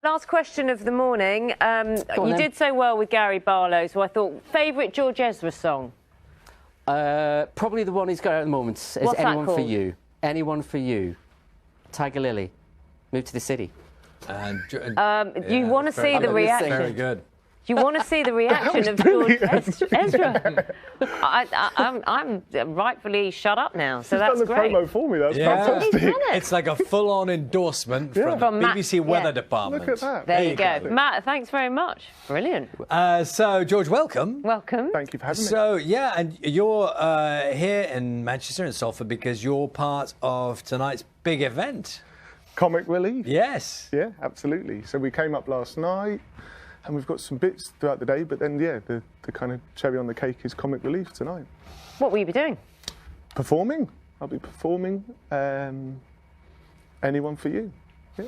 Last question of the morning. You did so well with Gary Barlow, so I thought, favourite George Ezra song? Probably the one he's got at the moment. Is What's that Anyone for called? You. Anyone for You. Tiger Lily. Move to the City. You want to see the reaction. Very good. You want to see the reaction of George Ezra. I'm rightfully shut up now, so that's He's done great. the promo for me. That's fantastic. He's done it. It's like a full-on endorsement from the BBC Weather Department. Look at that. There you go. Matt, thanks very much. Brilliant. So, George, welcome. Welcome. Thank you for having me. So, yeah, and you're here in Manchester and Salford because you're part of tonight's big event. Comic Relief. Yes. Yeah, absolutely. So we came up last night, and we've got some bits throughout the day, but then, yeah, the kind of cherry on the cake is Comic Relief tonight. What will you be doing? Performing. I'll be performing Anyone for You. Yeah.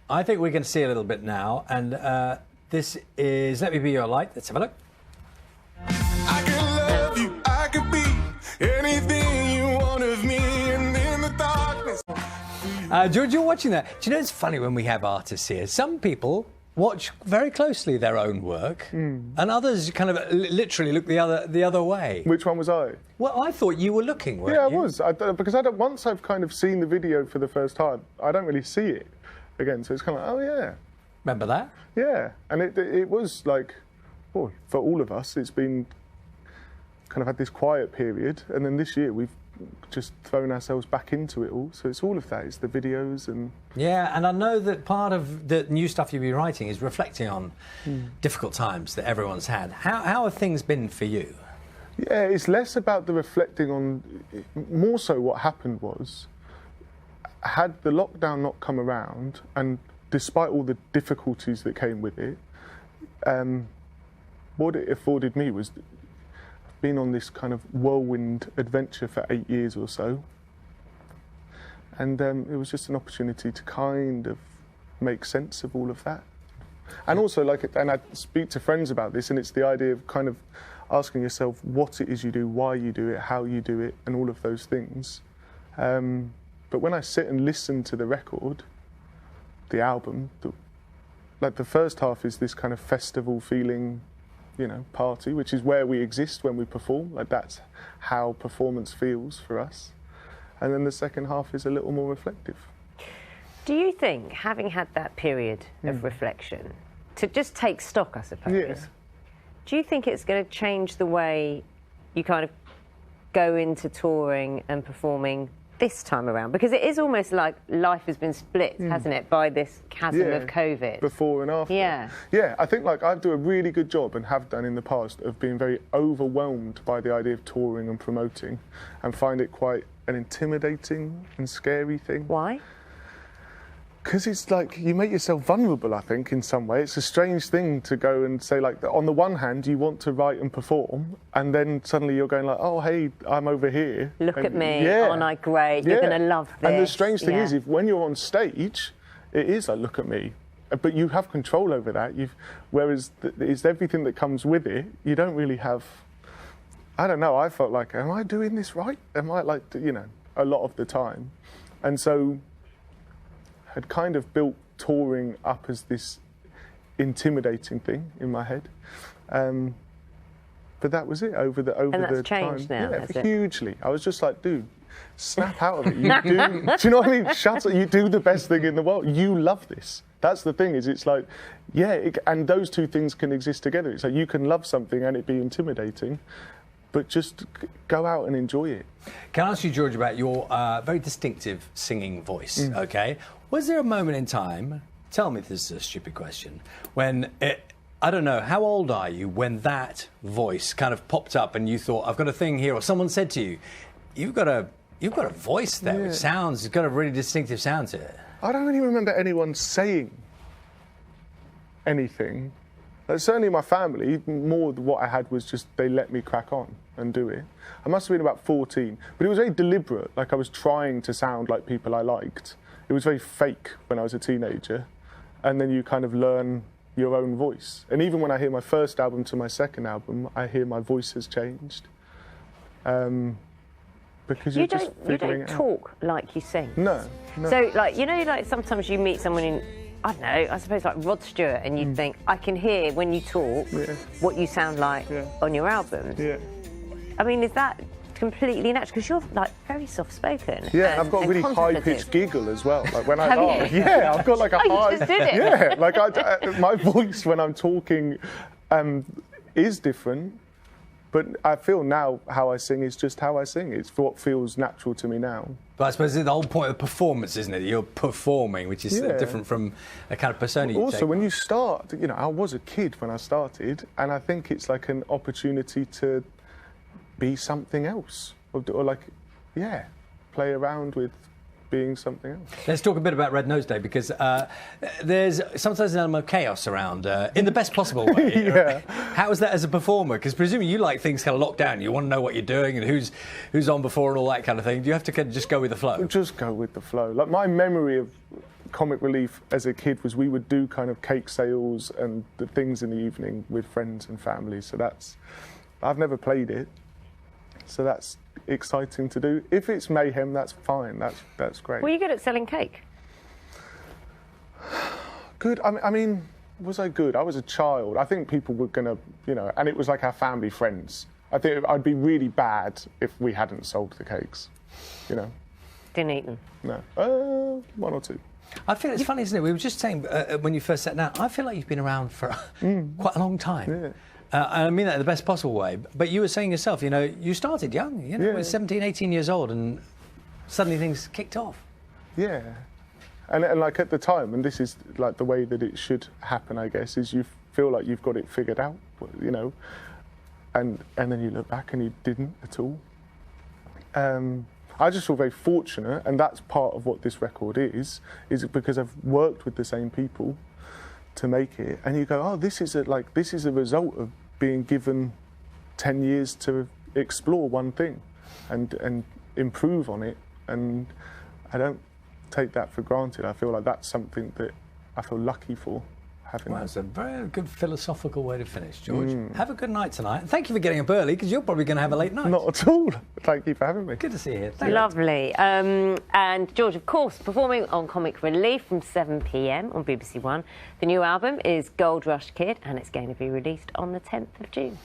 I think we can see a little bit now, and this is Let Me Be Your Light. Let's have a look. I can love you, I could be anything you want of me, and in the darkness. George, you're watching that. Do you know it's funny when we have artists here? Some people watch very closely their own work, and others kind of literally look the other way. Which one was I? Well, I thought you were looking, weren't Yeah, I you? was. Because once I've kind of seen the video for the first time, I don't really see it again. So it's kind of like, oh, yeah. Remember that? Yeah. And it was like, boy, for all of us, it's been kind of had this quiet period. And then this year, we've just thrown ourselves back into it all. So it's all of that. It's the videos and... Yeah, and I know that part of the new stuff you'll be writing is reflecting on difficult times that everyone's had. How have things been for you? Yeah, it's less about the reflecting on... More so what happened was, had the lockdown not come around, and despite all the difficulties that came with it, what it afforded me was... been on this kind of whirlwind adventure for 8 years or so, and it was just an opportunity to kind of make sense of all of that. And also, and I speak to friends about this, and it's the idea of kind of asking yourself what it is you do, why you do it, how you do it, and all of those things. But when I sit and listen to the record, the album, the first half is this kind of festival feeling, you know, party, which is where we exist when we perform. Like, that's how performance feels for us. And then the second half is a little more reflective. Do you think, having had that period of reflection, to just take stock, I suppose, do you think it's going to change the way you kind of go into touring and performing this time around? Because it is almost like life has been split, hasn't it, by this chasm of COVID? Before and after. Yeah. Yeah, I think I do a really good job, and have done in the past, of being very overwhelmed by the idea of touring and promoting, and find it quite an intimidating and scary thing. Why? Because it's like, you make yourself vulnerable, I think, in some way. It's a strange thing to go and say, like, on the one hand, you want to write and perform, and then suddenly you're going like, oh, hey, I'm over here. Look and, at me, aren't I great? You're going to love this. And the strange thing is, when you're on stage, it is like, look at me. But you have control over that. Whereas it's everything that comes with it, you don't really have... I don't know, I felt like, am I doing this right? Am I, like, you know, a lot of the time. And so... had kind of built touring up as this intimidating thing in my head, but that was it over the and that's the changed time. now, Yeah, has it? hugely. I was just like, dude, snap out of it. You do you know what I mean? Shut up. You do the best thing in the world. You love this. That's the thing. Is it's like, yeah, and those two things can exist together. It's like you can love something and it be intimidating, but just go out and enjoy it. Can I ask you, George, about your very distinctive singing voice, OK? Was there a moment in time, tell me if this is a stupid question, when, I don't know, how old are you when that voice kind of popped up and you thought, I've got a thing here, or someone said to you, you've got a voice there, it's got a really distinctive sound to it? I don't really remember anyone saying anything. Certainly my family, more what I had was just they let me crack on and do it. I must have been about 14, but it was very deliberate. Like, I was trying to sound like people I liked. It was very fake when I was a teenager. And then you kind of learn your own voice. And even when I hear my first album to my second album, I hear my voice has changed. Because You you're just don't figuring it out. talk like you sing. No. So, like, you know, like sometimes you meet someone I don't know, I suppose like Rod Stewart, and you'd think, I can hear when you talk what you sound like on your album. Yeah. I mean, is that completely natural? Because you're like very soft-spoken. Yeah, and I've got a really contemplative. high-pitched giggle as well. Like when Have I you? yeah, I've got like a Oh, you high. just did it. Yeah, like my voice when I'm talking is different, but I feel now how I sing is just how I sing. It's what feels natural to me now. But I suppose the whole point of the performance, isn't it? You're performing, which is different from the kind of persona you Also, take. when you start, you know, I was a kid when I started, and I think it's like an opportunity to be something else, or like, play around with being something else. Let's talk a bit about Red Nose Day, because there's sometimes an element of chaos around, in the best possible way. Yeah. How is that as a performer? Because presumably you like things kind of locked down. You want to know what you're doing and who's on before and all that kind of thing. Do you have to kind of just go with the flow? Just go with the flow. Like my memory of Comic Relief as a kid was we would do kind of cake sales and the things in the evening with friends and family. So I've never played it, so that's exciting to do. If it's mayhem, that's fine. That's great. Were you good at selling cake? Good. I mean, was I good? I was a child. I think people were gonna, you know, and it was like our family friends. I think I'd be really bad if we hadn't sold the cakes, you know. Didn't eat them. No, one or two. I feel it's funny, isn't it? We were just saying when you first sat down, I feel like you've been around for quite a long time. Yeah. And I mean that in the best possible way. But you were saying yourself, you know, you started young, you know, Yeah. you were 17, 18 years old, and suddenly things kicked off. Yeah. And like at the time, and this is like the way that it should happen, I guess, is you feel like you've got it figured out, you know, and then you look back and you didn't at all. I just feel very fortunate, and that's part of what this record is because I've worked with the same people to make it, and you go, oh, this is a result of being given 10 years to explore one thing and improve on it, and I don't take that for granted. I feel like that's something that I feel lucky for having. Well, that. that's a very good philosophical way to finish, George. Have a good night tonight. And thank you for getting up early, because you're probably going to have a late night. Not at all. Thank you for having me. Good to see you here. Thank you. Lovely. And George, of course, performing on Comic Relief from 7 p.m. on BBC One. The new album is Gold Rush Kid, and it's going to be released on the 10th of June.